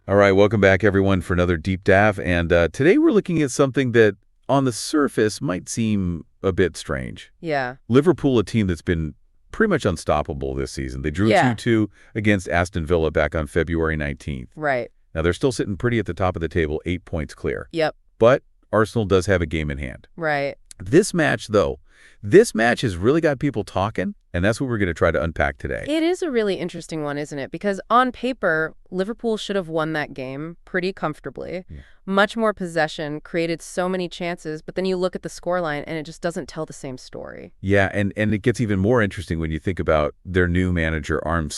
All right, welcome back, everyone, for another deep dive. And today we're looking at something that, on the surface, might seem a bit strange. Yeah. Liverpool, a team that's been pretty much unstoppable this season. They drew Yeah. 2-2 against Aston Villa back on February 19th. Right. Now, they're still sitting pretty at the top of the table, 8 points clear. Yep. But Arsenal does have a game in hand. Right. This match, though, this match has really got people talking, and that's what we're going to try to unpack today. It is a really interesting one, isn't it? Because on paper, Liverpool should have won that game pretty comfortably. Yeah. Much more possession, created so many chances, but then you look at the scoreline and it just doesn't tell the same story. Yeah, and it gets even more interesting when you think about their new manager, Arne.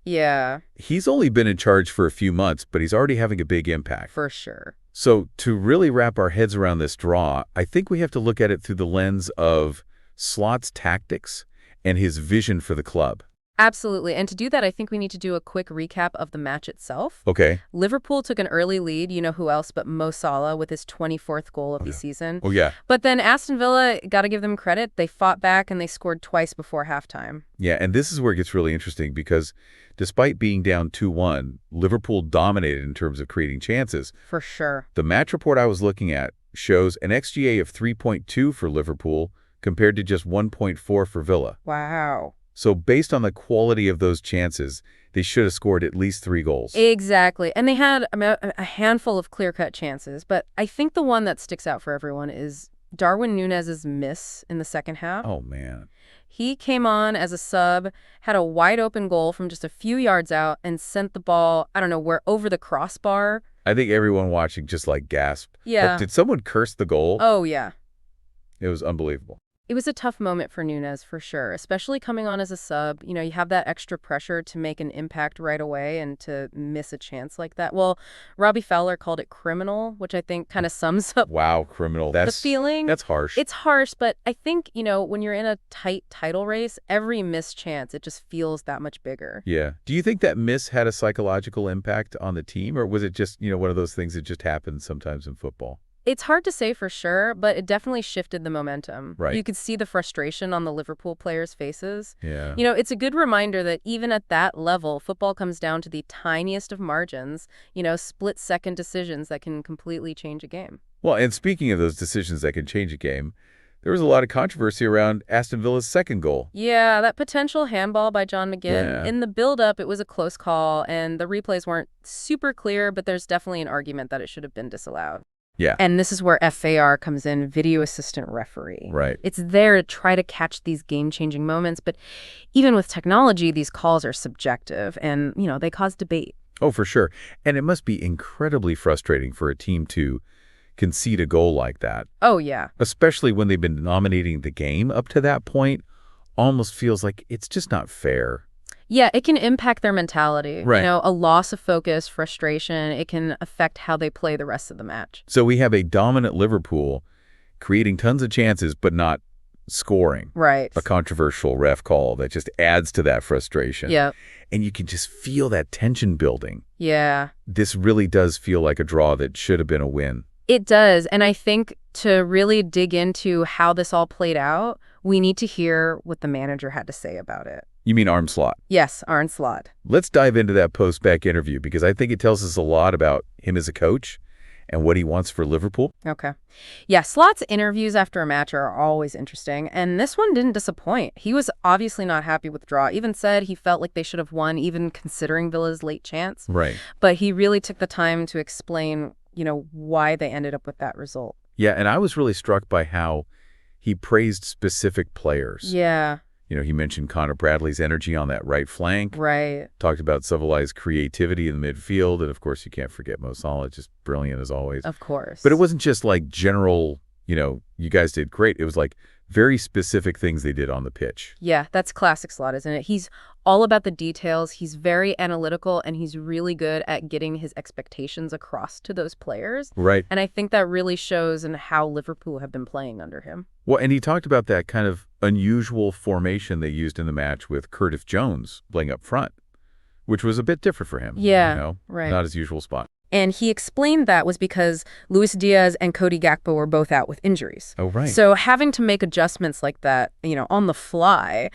Yeah. He's only been in charge for a few months, but he's already having a big impact. For sure. So to really wrap our heads around this draw, I think we have to look at it through the lens of Slot's tactics and his vision for the club. Absolutely. And to do that, I think we need to do a quick recap of the match itself. Okay. Liverpool took an early lead, you know who else but Mo Salah with his 24th goal of the season. Oh, yeah. But then Aston Villa, got to give them credit, they fought back and they scored twice before halftime. Yeah, and this is where it gets really interesting because despite being down 2-1, Liverpool dominated in terms of creating chances. For sure. The match report I was looking at shows an XGA of 3.2 for Liverpool compared to just 1.4 for Villa. Wow. So based on the quality of those chances, they should have scored at least 3 goals. Exactly. And they had a handful of clear-cut chances, but I think the one that sticks out for everyone is Darwin Nunez's miss in the second half. Oh, man. He came on as a sub, had a wide-open goal from just a few yards out, and sent the ball, I don't know, where over the crossbar. I think everyone watching just gasped. Yeah. Like, did someone curse the goal? Oh, yeah. It was unbelievable. It was a tough moment for Nunez, for sure, especially coming on as a sub. You know, you have that extra pressure to make an impact right away and to miss a chance like that. Well, Robbie Fowler called it criminal, which I think kind of sums up Wow, criminal. the feeling. That's harsh. It's harsh, but I think, when you're in a tight title race, every missed chance, it just feels that much bigger. Yeah. Do you think that miss had a psychological impact on the team, or was it just, one of those things that just happens sometimes in football? It's hard to say for sure, but it definitely shifted the momentum. Right. You could see the frustration on the Liverpool players' faces. Yeah. It's a good reminder that even at that level, football comes down to the tiniest of margins, split-second decisions that can completely change a game. Well, and speaking of those decisions that can change a game, there was a lot of controversy around Aston Villa's second goal. Yeah, that potential handball by John McGinn. Yeah. In the build-up, it was a close call, and the replays weren't super clear, but there's definitely an argument that it should have been disallowed. Yeah. And this is where FAR comes in, video assistant referee. Right. It's there to try to catch these game-changing moments, but even with technology, these calls are subjective and, they cause debate. Oh, for sure. And it must be incredibly frustrating for a team to concede a goal like that. Oh, yeah. Especially when they've been dominating the game up to that point. Almost feels like it's just not fair. Yeah, it can impact their mentality. Right. A loss of focus, frustration, it can affect how they play the rest of the match. So we have a dominant Liverpool creating tons of chances but not scoring. Right. A controversial ref call that just adds to that frustration. Yeah. And you can just feel that tension building. Yeah. This really does feel like a draw that should have been a win. It does. And I think to really dig into how this all played out, we need to hear what the manager had to say about it. You mean Arne? Yes, Arne. Let's dive into that post-back interview because I think it tells us a lot about him as a coach and what he wants for Liverpool. Okay. Yeah, Slot's interviews after a match are always interesting, and this one didn't disappoint. He was obviously not happy with the draw, even said he felt like they should have won, even considering Villa's late chance. Right. But he really took the time to explain, why they ended up with that result. Yeah, and I was really struck by how he praised specific players. Yeah. He mentioned Connor Bradley's energy on that right flank. Right. Talked about Savali's creativity in the midfield. And, of course, you can't forget Mo Salah, just brilliant as always. Of course. But it wasn't just general, you guys did great. It was very specific things they did on the pitch. Yeah, that's classic Slot, isn't it? He's all about the details. He's very analytical, and he's really good at getting his expectations across to those players. Right. And I think that really shows in how Liverpool have been playing under him. Well, and he talked about that kind of unusual formation they used in the match with Curtis Jones playing up front, which was a bit different for him. Yeah, right. Not his usual spot. And he explained that was because Luis Diaz and Cody Gakpo were both out with injuries. Oh, right. So having to make adjustments like that, on the fly,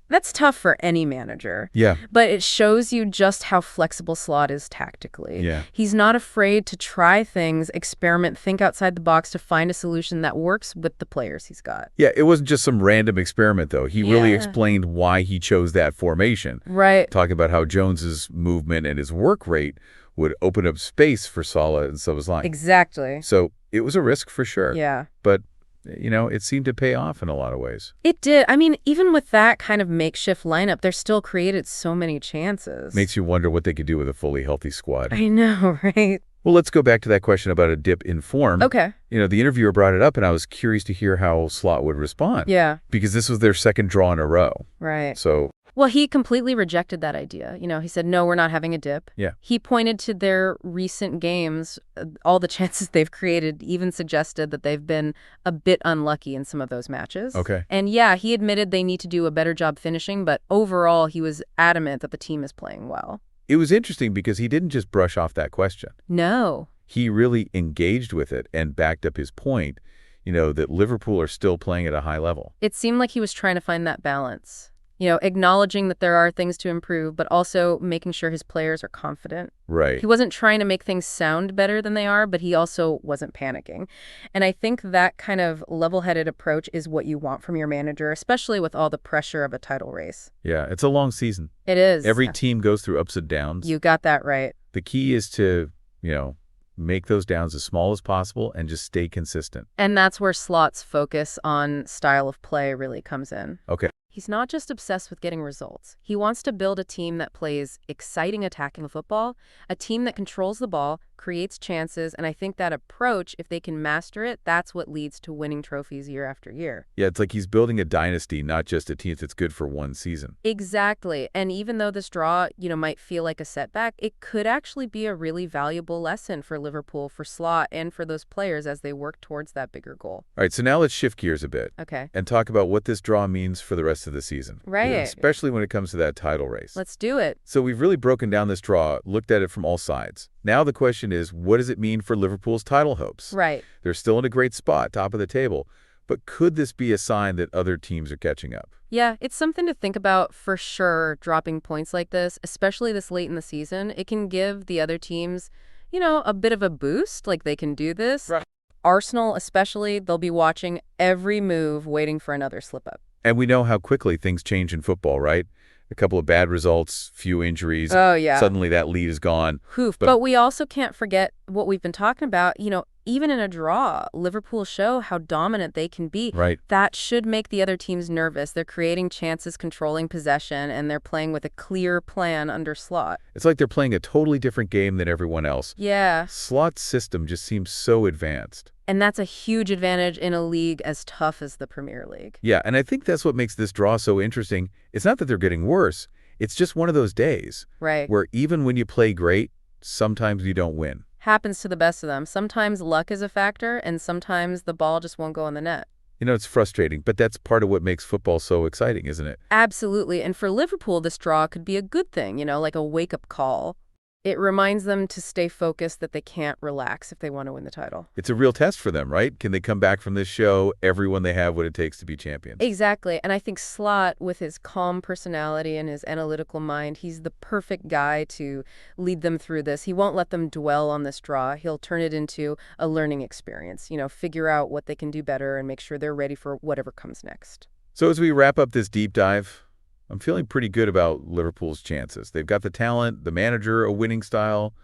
that's tough for any manager. Yeah. But it shows you just how flexible Slot is tactically. Yeah. He's not afraid to try things, experiment, think outside the box to find a solution that works with the players he's got. Yeah, it wasn't just some random experiment, though. He really Yeah. explained why he chose that formation. Right. Talking about how Jones's movement and his work rate would open up space for Salah and Szoboszlai. Exactly. So it was a risk for sure. Yeah. But, it seemed to pay off in a lot of ways. It did. I mean, even with that kind of makeshift lineup, they're still created so many chances. Makes you wonder what they could do with a fully healthy squad. I know, right? Well, let's go back to that question about a dip in form. Okay. The interviewer brought it up, and I was curious to hear how Slot would respond. Yeah. Because this was their second draw in a row. Right. So, Well, he completely rejected that idea. He said, no, we're not having a dip. yeah. He pointed to their recent games, all the chances they've created, even suggested that they've been a bit unlucky in some of those matches. Okay. And yeah, he admitted they need to do a better job finishing, but overall, he was adamant that the team is playing well. It was interesting because he didn't just brush off that question. No. He really engaged with it and backed up his point, that Liverpool are still playing at a high level. It seemed like he was trying to find that balance. Acknowledging that there are things to improve, but also making sure his players are confident. Right. He wasn't trying to make things sound better than they are, but he also wasn't panicking. And I think that kind of level-headed approach is what you want from your manager, especially with all the pressure of a title race. Yeah, it's a long season. It is. Every team goes through ups and downs. You got that right. The key is to, make those downs as small as possible and just stay consistent. And that's where Slot's focus on style of play really comes in. Okay. He's not just obsessed with getting results. He wants to build a team that plays exciting attacking football, a team that controls the ball, creates chances, and I think that approach, if they can master it, that's what leads to winning trophies year after year. Yeah, it's like he's building a dynasty, not just a team that's good for one season. Exactly. And even though this draw, might feel like a setback, it could actually be a really valuable lesson for Liverpool, for Slot, and for those players as they work towards that bigger goal. All right, so now let's shift gears a bit. Okay. And talk about what this draw means for the rest of the season. Right. Especially when it comes to that title race. Let's do it. So we've really broken down this draw, looked at it from all sides. Now the question is, what does it mean for Liverpool's title hopes? Right. They're still in a great spot, top of the table. But could this be a sign that other teams are catching up? Yeah, it's something to think about for sure, dropping points like this, especially this late in the season. It can give the other teams, a bit of a boost, like they can do this. Right. Arsenal especially, they'll be watching every move, waiting for another slip-up. And we know how quickly things change in football, right? A couple of bad results, few injuries. Oh, yeah. Suddenly that lead is gone. But we also can't forget what we've been talking about. Even in a draw, Liverpool show how dominant they can be. Right. That should make the other teams nervous. They're creating chances, controlling possession, and they're playing with a clear plan under Slot. It's like they're playing a totally different game than everyone else. Yeah. Slot's system just seems so advanced. And that's a huge advantage in a league as tough as the Premier League. Yeah, and I think that's what makes this draw so interesting. It's not that they're getting worse. It's just one of those days. Right. Where even when you play great, sometimes you don't win. Happens to the best of them. Sometimes luck is a factor, and sometimes the ball just won't go in the net. It's frustrating, but that's part of what makes football so exciting, isn't it? Absolutely. And for Liverpool, this draw could be a good thing, like a wake-up call. It reminds them to stay focused, that they can't relax if they want to win the title. It's a real test for them, right? Can they come back from this show, everyone they have what it takes to be champions? Exactly. And I think Slot, with his calm personality and his analytical mind, he's the perfect guy to lead them through this. He won't let them dwell on this draw. He'll turn it into a learning experience, figure out what they can do better and make sure they're ready for whatever comes next. So as we wrap up this deep dive, I'm feeling pretty good about Liverpool's chances. They've got the talent, the manager, a winning style,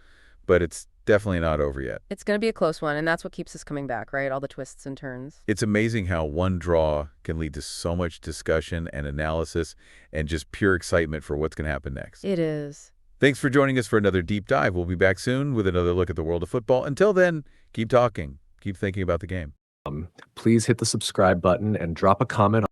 but it's definitely not over yet. It's going to be a close one, and that's what keeps us coming back, right? All the twists and turns. It's amazing how one draw can lead to so much discussion and analysis and just pure excitement for what's going to happen next. It is. Thanks for joining us for another deep dive. We'll be back soon with another look at the world of football. Until then, keep talking, keep thinking about the game. Please hit the subscribe button and drop a comment